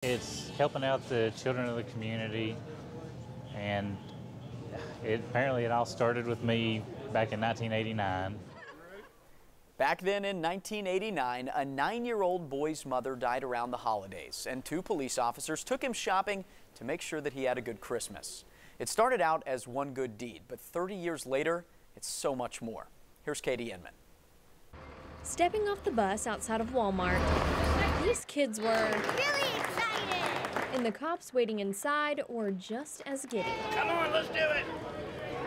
It's helping out the children of the community, and apparently it all started with me back in 1989. Back then in 1989, a 9-year-old boy's mother died around the holidays, and 2 police officers took him shopping to make sure that he had a good Christmas. It started out as one good deed, but 30 years later, it's so much more. Here's Katie Inman. Stepping off the bus outside of Walmart, these kids were Really excited! And the cops waiting inside were just as giddy. Come on, let's do it!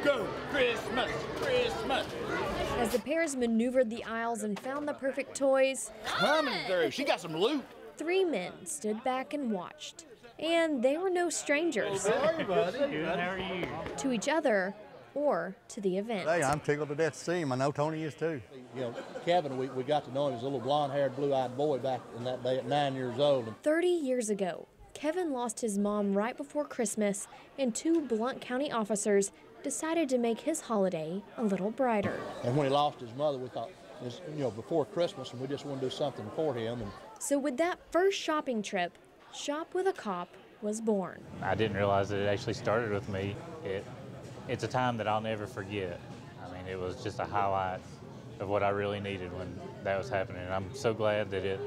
Go, Christmas, Christmas! As the pairs maneuvered the aisles and found the perfect toys, Coming through, she got some loot. 3 men stood back and watched. And they were no strangers Hey, buddy. Good, how are you? to each other or to the event. Hey, I'm tickled to death to see him. I know Tony is too. You know, Kevin, we got to know him as a little blonde-haired, blue-eyed boy back in that day at 9 years old. 30 years ago, Kevin lost his mom right before Christmas, and 2 Blount County officers decided to make his holiday a little brighter. And when he lost his mother, we thought, it was, before Christmas, and we just wanted to do something for him. And So with that first shopping trip, Shop with a Cop was born. I didn't realize that it actually started with me. It's a time that I'll never forget. I mean, it was just a highlight of what I really needed when that was happening. And I'm so glad that it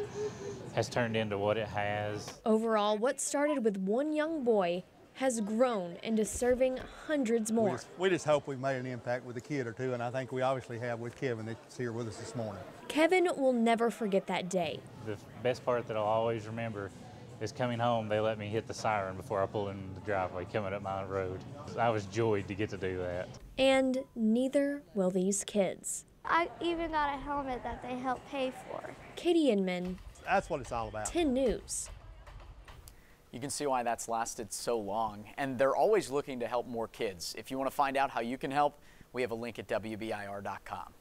has turned into what it has. Overall, what started with one young boy has grown into serving hundreds more. We just hope we've made an impact with a kid or two, and I think we obviously have with Kevin that's here with us this morning. Kevin will never forget that day. The best part that I'll always remember is coming home. They let me hit the siren before I pulled in the driveway coming up my road. I was joyed to get to do that. And neither will these kids. I even got a helmet that they helped pay for. Katie Inman, That's what it's all about. 10 News. You can see why that's lasted so long, and they're always looking to help more kids. If you want to find out how you can help, we have a link at WBIR.com.